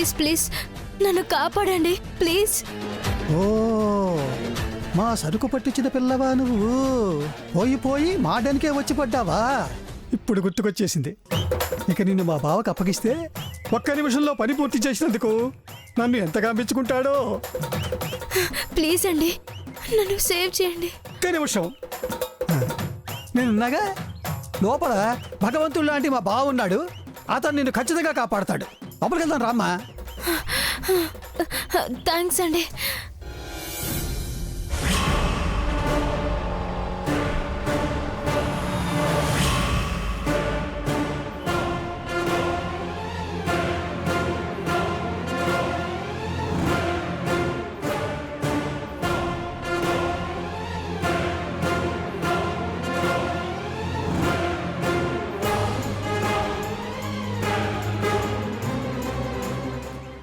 Please please నన్ను కాపాడండి please. ఓ మా సరుకు పట్టించిన పిల్లవా నువ్వు? పోయి పోయి మాడనికే వచ్చి పడ్డావా? ఇప్పుడు గుర్తుకొచ్చేసింది. ఇక నిన్ను మా బావకు అప్పగిస్తే ఒక్క నిమిషంలో పని పూర్తి చేసినందుకు నన్ను ఎంతగా మెచ్చుకుంటాడో. ప్లీజ్ అండి నన్ను సేవ్ చేయండి. ఒక్క నిమిషం నేనున్నాగా. లోపల భగవంతుడు లాంటి మా బావ ఉన్నాడు. అతను నిన్ను ఖచ్చితంగా కాపాడతాడు. లోపలికి వెళ్తాను రామ్మా. థ్యాంక్స్ అండి.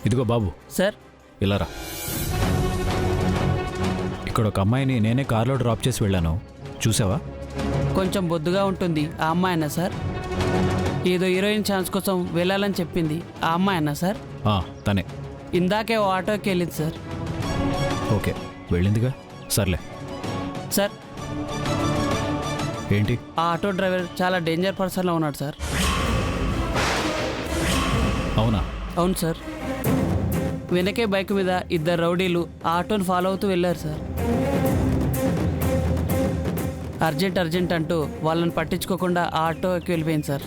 ఇదిగో బాబు. సార్. ఇలా రా. ఇక్కడ ఒక అమ్మాయిని నేనే కార్లో డ్రాప్ చేసి వెళ్ళాను, చూసావా? కొంచెం బొద్దుగా ఉంటుంది ఆ అమ్మాయినా సార్? ఏదో హీరోయిన్ ఛాన్స్ కోసం వెళ్ళాలని చెప్పింది ఆ అమ్మాయినా సార్? తనే. ఇందాకే ఓ ఆటోకి వెళ్ళింది సార్. ఓకే వెళ్ళిందిగా, సర్లే. సార్ ఏంటి? ఆ ఆటో డ్రైవర్ చాలా డేంజర్ పర్సన్లో ఉన్నాడు సార్. అవునా? అవును సార్. వెనకే బైక్ మీద ఇద్దరు రౌడీలు ఆ ఆటోని ఫాలో అవుతూ వెళ్ళారు సార్. అర్జెంట్ అంటూ వాళ్ళని పట్టించుకోకుండా ఆ ఆటోకి వెళ్ళిపోయింది సార్.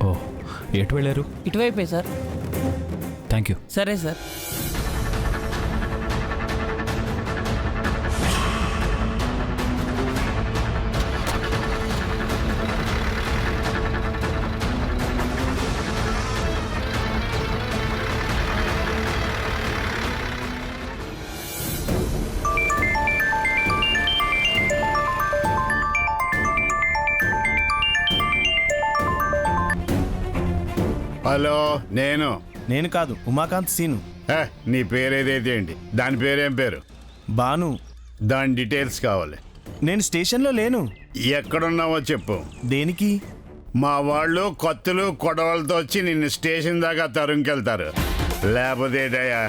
ఓ ఎటు వెళ్ళారు? ఇటువైపే సార్. Thank you. సరే సార్. హలో, నేను కాదు, ఉమాకాంత్ సీను. నీ పేరేదైతే ఏంటి? దాని పేరేం పేరు? బాను. దాని డీటెయిల్స్ కావాలి. నేను స్టేషన్లో లేను. ఎక్కడున్నావో చెప్పు. దేనికి? మా వాళ్ళు కత్తులు కొడవలతో వచ్చి నిన్ను స్టేషన్ దాకా తరుముకెళ్తారు. లేకపోతే ఏంటయ్యా,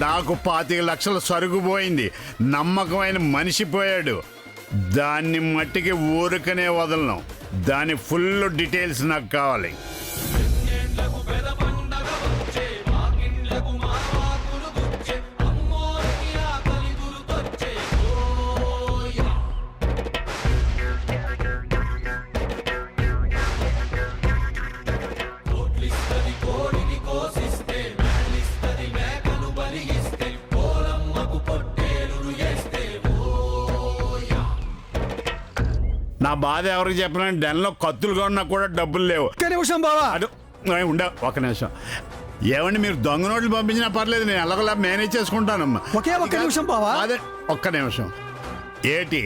నాకు 25 లక్షల సరుకు పోయింది, నమ్మకమైన మనిషి పోయాడు. దాన్ని మట్టికి ఊరికనే వదలను. దాని ఫుల్ డీటెయిల్స్ నాకు కావాలి. నా బాధ ఎవరికి చెప్పినా, డెన్లో కత్తులు కొన్నా కూడా డబ్బులు లేవు. ఒక్క నిమిషం బావా. అడు ఒక నిమిషం. ఏమండి, మీరు దొంగ నోట్లు పంపించినా పర్లేదు, నేను ఎలాగోలా మేనేజ్ చేసుకుంటానమ్మా. ఒక్క నిమిషం బావా. అదే ఒక్క నిమిషం. ఏటి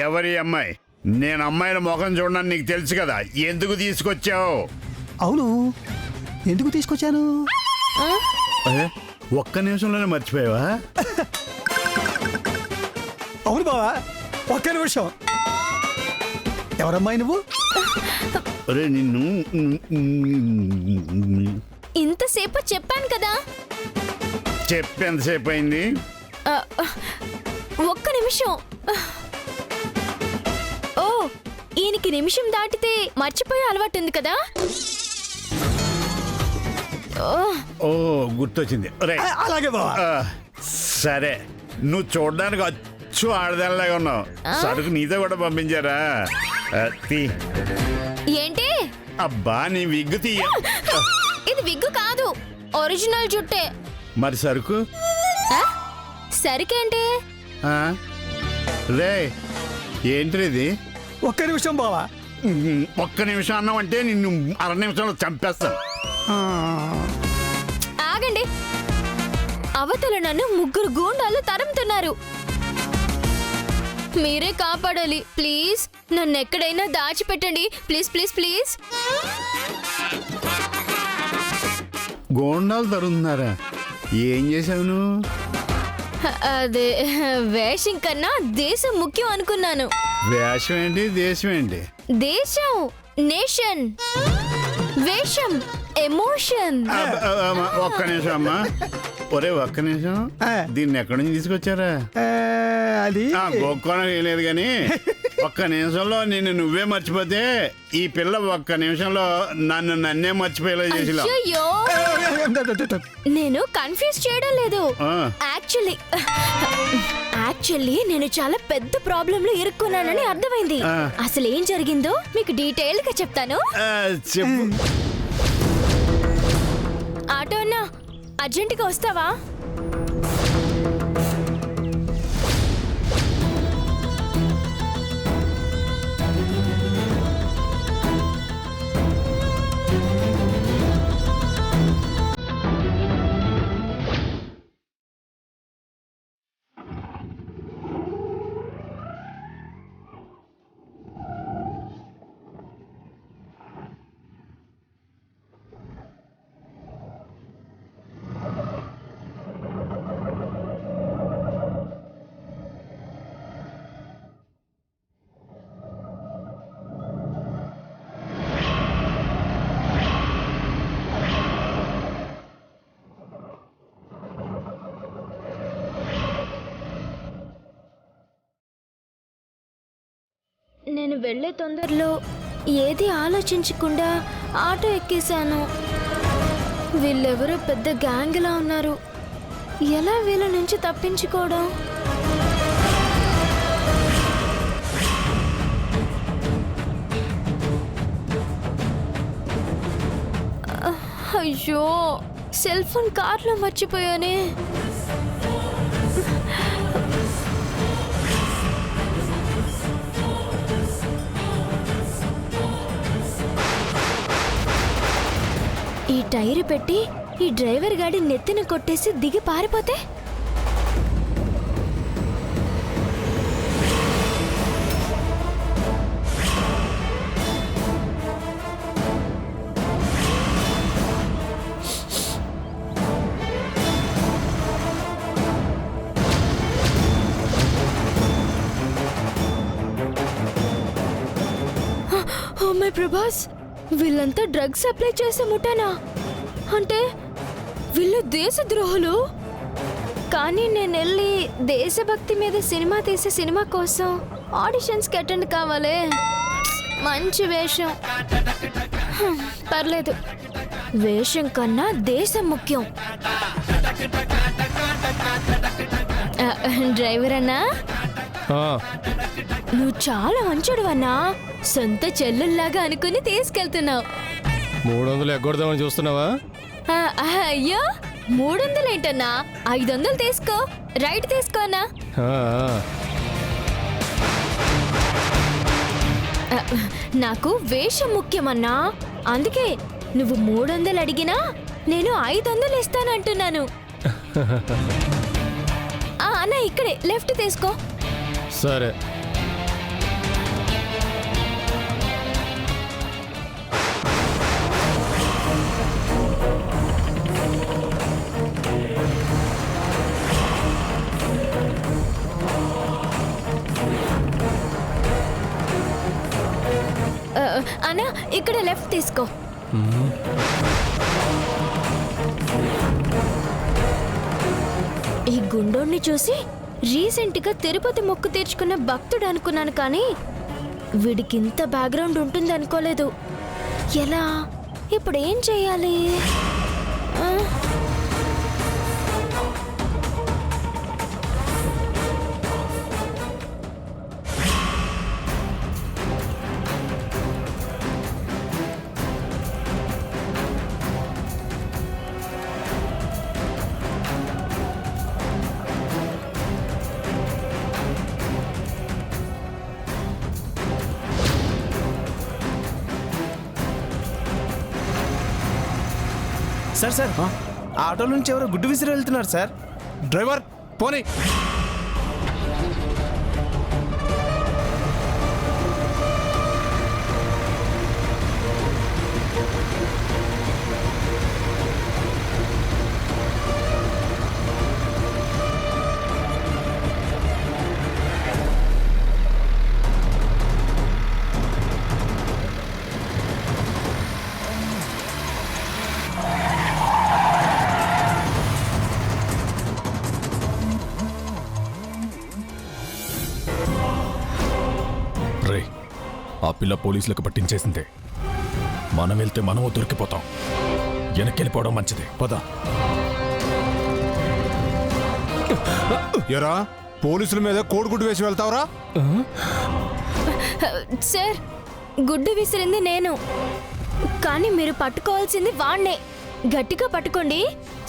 ఎవరి అమ్మాయి? నేను అమ్మాయిల ముఖం చూడడానికి నీకు తెలుసు కదా, ఎందుకు తీసుకొచ్చావు? అవును, ఎందుకు తీసుకొచ్చాను? ఒక్క నిమిషంలోనే మర్చిపోయావా? అవును బావా, ఒక్క నిమిషం. ఎవరమ్మాయి నువ్వు? నిన్ను ఇంతసేపు చెప్పాను కదా. ఎంతసేపు అయింది? ఒక్క నిమిషం. ఓ ఈయనకి నిమిషం దాటితే మర్చిపోయే అలవాటు ఉంది కదా. ఓ గుర్తొచ్చింది. అలాగే బావా. సరే, నువ్వు చూడడానికి అచ్చు ఆడదానిలాగా ఉన్నావు. సరుకు నీతో కూడా పంపించారా? ఏంటి? అబ్బా, నీ విగ్గు తీయ. ఇది విగ్గు కాదు, ఒరిజినల్ జుట్టే. మరి సరుకు? సరికేంటి? రే ఏంటి ఇది? ఒక్క నిమిషం బావా. ఒక్క నిమిషం అన్నావంటే నిన్ను 1/2 నిమిషంలో చంపేస్తాను. ఆగండి, అవతల నన్ను 3 గూండాలు తరుముతున్నారు. మీరే కాపాడాలి ప్లీజ్. నన్ను ఎక్కడైనా దాచిపెట్టండి ప్లీజ్ ప్లీజ్ ప్లీజ్. గోండాలు తరుముతున్నారా? ఏం చేసావు నువ్వు? అదే వేషం కన్నా దేశం ముఖ్యం అనుకున్నాను. వేషం ఏంటి, దేశం ఏంటి? దేశం, నేషన్, వేషం ఎమోషన్. ఒక్క నిమిషం అమ్మా. ఒరే ఒక్క నిమిషం, దీన్ని ఎక్కడి నుంచి తీసుకొచ్చారా? అది గోక్కోనం ఏం లేదు కానీ ఒక్క నిమిషంలో నిన్ను నువ్వే మర్చిపోతే ఈ పిల్ల ఒక్క నిమిషంలో నన్నే మర్చిపోయేలా చేసిలా. అయ్యో, నేను కన్ఫ్యూజ్ చేయడం లేదు. యాక్చువల్లీ నేను చాలా పెద్ద ప్రాబ్లం లో ఇరుక్కున్నానని అర్థమైంది. అసలు ఏం జరిగిందో మీకు డీటెయిల్ గా చెప్తాను. చెప్పు. ఆటో అన్నా, అర్జెంటుగా వస్తావా? నేను వెళ్ళే తొందరలో ఏది ఆలోచించకుండా ఆటో ఎక్కేశాను. వీళ్ళెవరో పెద్ద గ్యాంగ్లా ఉన్నారు. ఎలా వీళ్ళ నుంచి తప్పించుకోవడం? అయ్యో, సెల్ ఫోన్ కార్లో మర్చిపోయానే. ఈ టైర్ పెట్టి ఈ డ్రైవర్ గాడి నెత్తిన కొట్టేసి దిగి పారిపోతే? ఓ మై ప్రభాస్, వీళ్ళంతా డ్రగ్స్ సప్లై చేసే ముఠానా? అంటే వీళ్ళు దేశద్రోహులు. కానీ నేను వెళ్ళి దేశభక్తి మీద సినిమా తీసే సినిమా కోసం ఆడిషన్స్కి అటెండ్ కావాలి. మంచి వేషం. పర్లేదు, వేషం కన్నా దేశం ముఖ్యం. డ్రైవర్ అన్నా, నువ్వు చాలా మంచోడు అన్నా. సొంత చెల్లెల్లాగా అనుకుని తీసుకెళ్తున్నావు. 300 ఎగ్గొడదామని చూస్తున్నావా? అయ్యో, 300 ఏంటన్నా? 500 తీసుకో. రైట్ తీసుకోనా? నాకు వేషం ముఖ్యమన్నా. అందుకే నువ్వు 300 అడిగినా నేను 500 ఇస్తానంటున్నాను. అన్నా, ఇక్కడే లెఫ్ట్ తీసుకో. సరే. అన్నా, ఇక్కడ లెఫ్ట్ తీసుకో. ఈ గుండోన్ని చూసి రీసెంట్ గా తిరుపతి మొక్కు తీర్చుకున్న భక్తుడు అనుకున్నాను, కానీ వీడికి ఇంత బ్యాక్గ్రౌండ్ ఉంటుంది అనుకోలేదు. ఎలా? ఇప్పుడు ఏం చేయాలి? సార్, ఆటో నుంచి ఎవరో గుడ్డు విసిరి వెళ్తున్నారు సార్. డ్రైవర్ పోనీ. ఆ పిల్ల పోలీసులకు పట్టించేసిందే. మనం వెళ్తే మనము దొరికిపోతాం. వెనక్కెళ్ళిపోవడం మంచిది. పద. ఎరా పోలీసుల మీద కోడిగుడ్డు వేసి వెళ్తావరా? సార్, గుడ్డు విసిరింది నేను, కానీ మీరు పట్టుకోవాల్సింది వాణ్ణే. గట్టిగా పట్టుకోండి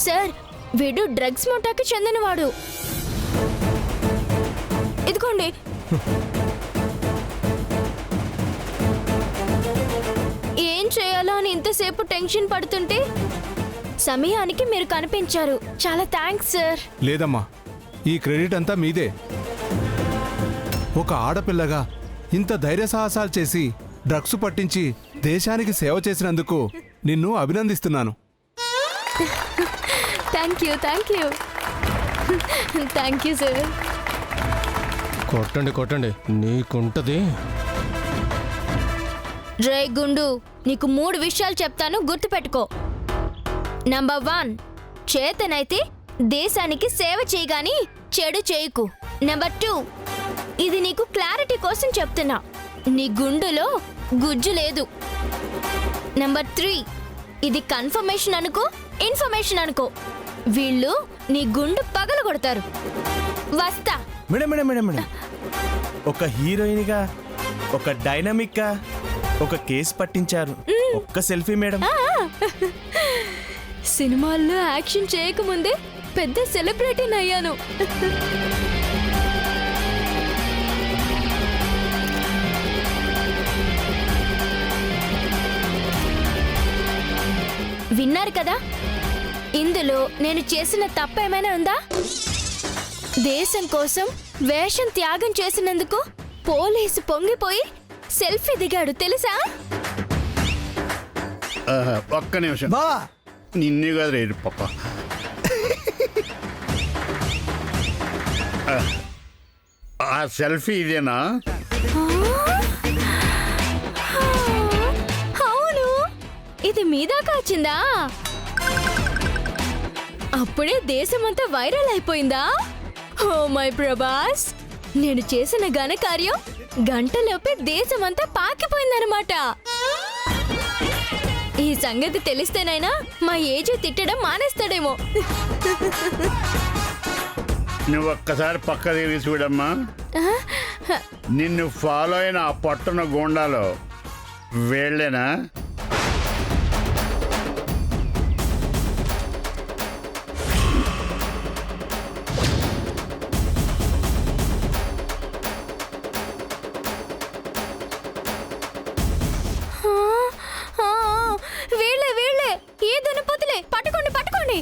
సార్. వీడు డ్రగ్స్ ముఠాకి చెందినవాడు. ఇదిగోండి. ఏం చేయాలో అని ఇంతసేపు టెన్షన్ పడుతుంటే సమయానికి మీరు కనిపించారు. చాలా థ్యాంక్స్ సార్. లేదమ్మా, ఈ క్రెడిట్ అంతా మీదే. ఒక ఆడపిల్లగా ఇంత ధైర్య సాహసాలు చేసి డ్రగ్స్ పట్టించి దేశానికి సేవ చేసినందుకు నిన్ను అభినందిస్తున్నాను. Thank you thank you sir. కొట్టండి కొట్టండి, నీకుంటది. రే గుండు, నీకు 3 విషయాలు చెప్తాను, గుర్తుపెట్టుకో. నంబర్ 1, చేతనైతే దేశానికి సేవ చేయగాని చెడు చేయకు. నంబర్ 2, ఇది నీకు క్లారిటీ కోసం చెప్తున్నా, నీ గుండులో గుజ్జు లేదు. నంబర్ 3, ఇది కన్ఫర్మేషన్ అనుకో, ఇన్ఫర్మేషన్ అనుకో, వీళ్ళు నీ గుండు పగలగొడతారు. వస్తా. మేడం మేడం మేడం మేడం, ఒక హీరోయిన్గా, ఒక డైనమిక్గా ఒక కేసు పట్టించారు. ఒక్క సెల్ఫీ మేడం. సినిమాల్లో యాక్షన్ చేయకముందే పెద్ద సెలబ్రిటీని అయ్యాను. విన్నారు కదా, ఇందులో నేను చేసిన తప్పేమైనా ఉందా? దేశం కోసం వేషం త్యాగం చేసినందుకు పోలీసు పొంగిపోయి సెల్ఫీ దిగాడు తెలుసా? ఒక్క నిమిషం. బావా, నిన్ను కాదు రేడు పప్ప. ఆ సెల్ఫీ ఇదేనా? అవును, ఇది మీదాకా వచ్చిందా? అప్పుడే దేశమంతా వైరల్ అయిపోయిందా? ఓ మై ప్రభాస్, నేను చేసిన ఘనకార్యం గంటలోపే దేశమంతా పాకిపోయిందనమాట. ఈ సంగతి తెలిస్తేనైనా మా ఏజు తిట్టడం మానేస్తాడేమో. నువ్వు ఒక్కసారి పక్క తిరిగి చూడమ్మా. నిన్ను ఫాలో అయిన ఆ పట్టున గోండాలో వేళ్ళేనా? వీళ్ళే ఏ దున్నపోతులే, పట్టుకోండి పట్టుకోండి.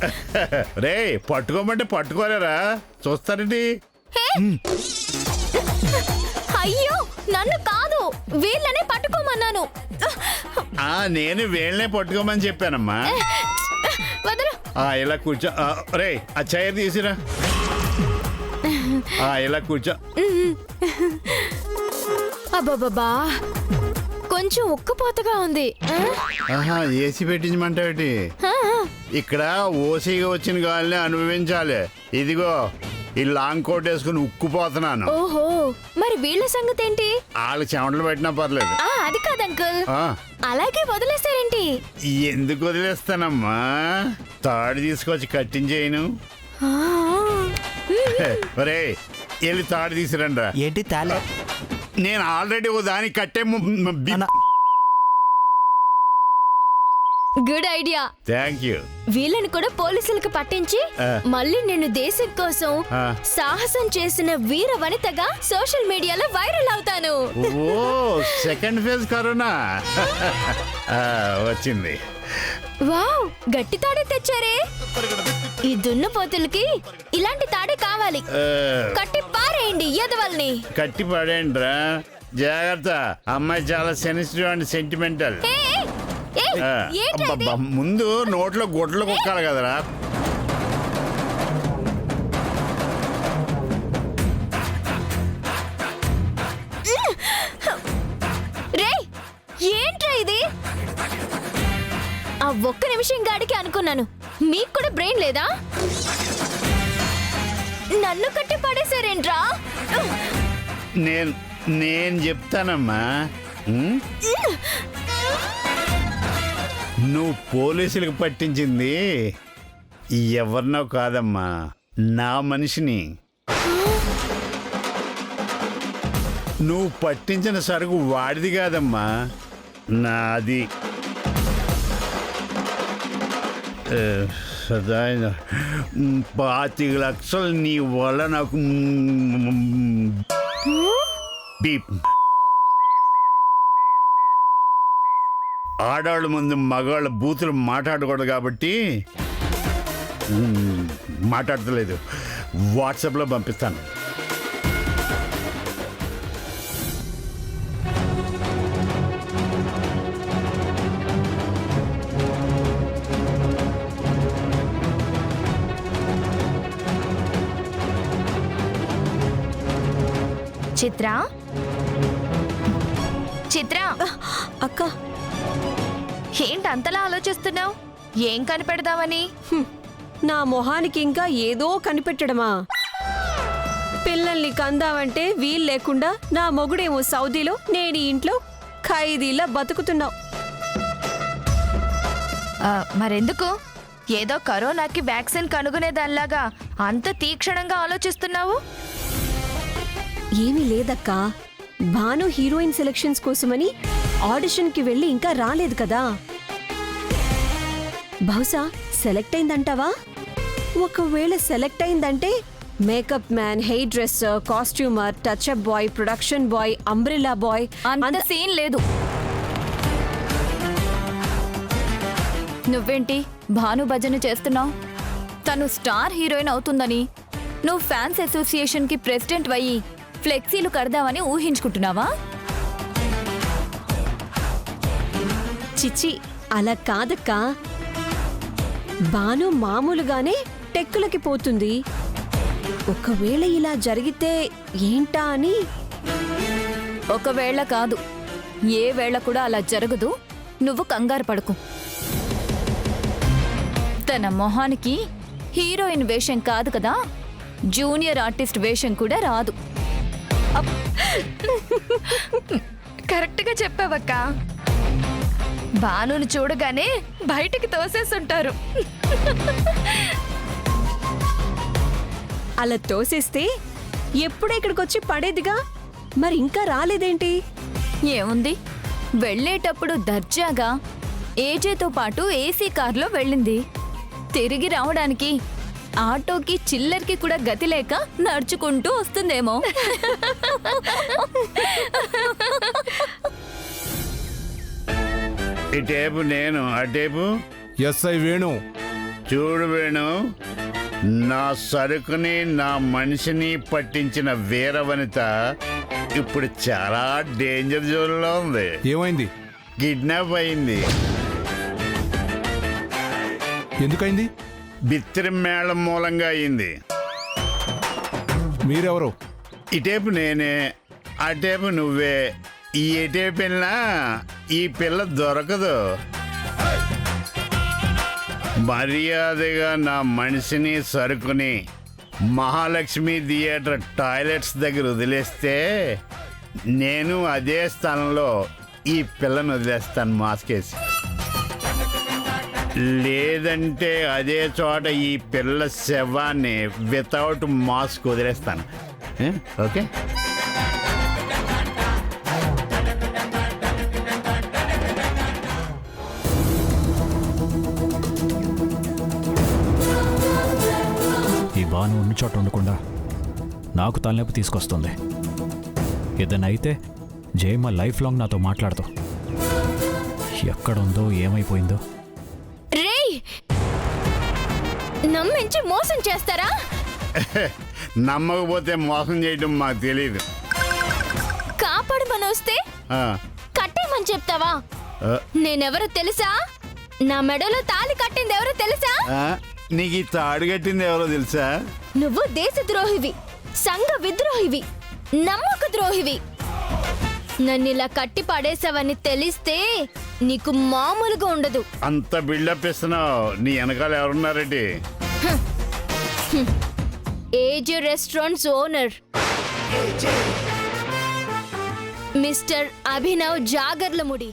రే, పట్టుకోమంటే పట్టుకోలేరా? చూస్తారండి. అయ్యో, నన్ను కాదు, వీళ్ళనే పట్టుకోమన్నాను. నేను వేళ్ళనే పట్టుకోమని చెప్పానమ్మా. వదలు. ఇలా కూర్చో. రే, ఆ చైర్ తీసిరా. ఇలా కూర్చో. అబ్బాబాబా, కొంచెం ఉక్కపోతగా ఉంది. ఏసీ పెట్టించమంటావేటి? ఇక్కడ ఓసీగా వచ్చిన గాలిని అనుభవించాలి. ఇదిగో ఈ లాంగ్ కోట్ వేసుకుని ఉక్కుపోతున్నాను. ఓహో, మరి వీళ్ళ సంగతి ఏంటి? వాళ్ళు చెమటలు పెట్టినా పర్లేదు. అది కాదు అంకుల్, అలాగే వదిలేస్తారేంటి? ఎందుకు వదిలేస్తానమ్మా? తాడు తీసుకొచ్చి కట్టించేయను. ఒరే, వెళ్ళి తాడు తీసుకురండి. ఏంటి తాళ? నేను ఆల్రెడీ ఓ దానికి కట్టే. Good idea. Thank you. వీళ్ళని కూడా పోలీసులకు పట్టించి మళ్ళీ నేను దేశం కోసం సాహసం చేసిన వీర వనితగా సోషల్ మీడియాలో వైరల్ అవుతాను. ఓ, సెకండ్ ఫేజ్ కరోనా వచ్చింది. వావ్, గట్టి తాడే తెచ్చారే. ఈ దున్నపోతులకి ఇలాంటి తాడే కావాలి. కట్టి పారేయండి ఎదవల్ని. కట్టి పడేయండి రా, జాగ్రత్త. అమ్మాయి చాలా సెన్సిటివ్ అండ్ సెంటిమెంటల్. ముందు నోట్లో గుడ్లు కుక్కాలి కదరా. ఏంట్రా ఇది? ఆ ఒక్క నిమిషం గాడికి అనుకున్నాను, మీకు కూడా బ్రెయిన్ లేదా? నన్ను కట్టి పడేశారేంట్రా? నేను చెప్తానమ్మా. ఉమ్? నువ్వు పోలీసులకు పట్టించింది ఎవరినో కాదమ్మా, నా మనిషిని. నువ్వు పట్టించిన సరుకు వాడిది కాదమ్మా, నాది. సదా 25 లక్షలు నీ వల్ల నాకు బీప్. ఆడవాళ్ళ ముందు మగవాళ్ళ బూతులు మాట్లాడకూడదు కాబట్టి మాట్లాడతలేదు. వాట్సాప్లో పంపిస్తాను. చిత్ర, చిత్ర, అక్క, ఏంటి అంతలా ఆలోచిస్తున్నావు? ఏం కనిపెడదామని? నా మొహానికి ఇంకా ఏదో కనిపెట్టడమా? పిల్లల్ని కందామంటే వీలు లేకుండా నా మొగుడేమో సౌదీలో, నేను ఈ ఇంట్లో ఖైదీలా బతుకుతున్నావు. మరెందుకు ఏదో కరోనాకి వ్యాక్సిన్ కనుగొనేదానిలాగా అంత తీక్షణంగా ఆలోచిస్తున్నావు? ఏమీ లేదక్కా, భాను హీరోయిన్ సెలక్షన్స్ కోసమని ఆడిషన్కి వెళ్ళి ఇంకా రాలేదు కదా. బహుశా సెలెక్ట్ అయిందంటావా? ఒకవేళ సెలెక్ట్ అయిందంటే makeup man, hairdresser, costumer, touch up boy, production boy, umbrella boy, అంత సీన్ లేదు. నువ్వేంటి భాను భజన చేస్తున్నావు? తను స్టార్ హీరోయిన్ అవుతుందని నువ్వు ఫ్యాన్స్ అసోసియేషన్ కి ప్రెసిడెంట్ అయ్యి ఫ్లెక్సీలు కడదామని ఊహించుకుంటున్నావా? చిచి, అలా కాదక్కా. భాను మామూలుగానే టెక్కులకి పోతుంది. ఒకవేళ ఇలా జరిగితే ఏంటా అని. ఒకవేళ కాదు, ఏ వేళ కూడా అలా జరగదు. నువ్వు కంగారు పడకు. తన మొహానికి హీరోయిన్ వేషం కాదు కదా, జూనియర్ ఆర్టిస్ట్ వేషం కూడా రాదు. కరెక్ట్గా చెప్పావక్క. భానుని చూడగానే బయటికి తోసేస్తుంటారు. అలా తోసేస్తే ఎప్పుడో ఇక్కడికొచ్చి పడేదిగా. మరి ఇంకా రాలేదేంటి? ఏముంది, వెళ్ళేటప్పుడు దర్జాగా ఏజేతో పాటు ఏసీ కార్లో వెళ్ళింది. తిరిగి రావడానికి ఆటోకి చిల్లర్కి కూడా గతి లేక నడుచుకుంటూ వస్తుందేమో. ఇటేపు నేను, అటేపు ఎస్ఐ వేణు. చూడు వేణు, నా సరుకుని నా మనిషిని పట్టించిన వీరవనిత ఇప్పుడు చాలా డేంజర్ జోన్లో ఉంది. ఏమైంది? కిడ్నాప్ అయింది. ఎందుకైంది? బిత్తిరి మేళం మూలంగా అయింది. మీరెవరు? ఇటేపు నేనే, అటేపు నువ్వే. ఈ ఎటేపు వెళ్ళినా ఈ పిల్ల దొరకదు. మర్యాదగా నా మనిషిని సరుకుని మహాలక్ష్మి థియేటర్ టాయిలెట్స్ దగ్గర వదిలేస్తే నేను అదే స్థలంలో ఈ పిల్లను వదిలేస్తాను మాస్కేసి. లేదంటే అదే చోట ఈ పిల్ల శవాన్ని వితౌట్ మాస్క్ వదిలేస్తాను. ఓకే? ఈ భాను ఉన్న చోట ఉండకుండా నాకు తలనొప్పి తీసుకొస్తుంది. ఏదైనా అయితే జయమ్మ లైఫ్ లాంగ్ నాతో మాట్లాడతావు. ఎక్కడుందో ఏమైపోయిందో. రేయ్, నమ్మించి మోసం చేస్తారా? నమ్మకపోతే మోసం చేయడం మాకు తెలియదు. కాపాడమని వస్తే కట్టేమని చెప్తావా? నేనెవరో తెలుసా? నా మెడలో తాళి కట్టింది ఎవరో తెలుసా? నీకు ఈ తాడు కట్టింది ఎవరో తెలుసా? నువ్వు దేశద్రోహివి, సంఘ విద్రోహివి, నమ్మక ద్రోహివి. నన్ను ఇలా కట్టి పడేసావని తెలిస్తే నీకు మామూలుగా ఉండదు. అంత బిల్డప్ ఇస్తున్నావు. నీ వెనకాల ఎవరున్నారండి? AG restaurants owner. Mister Abhinav Jagarlamudi.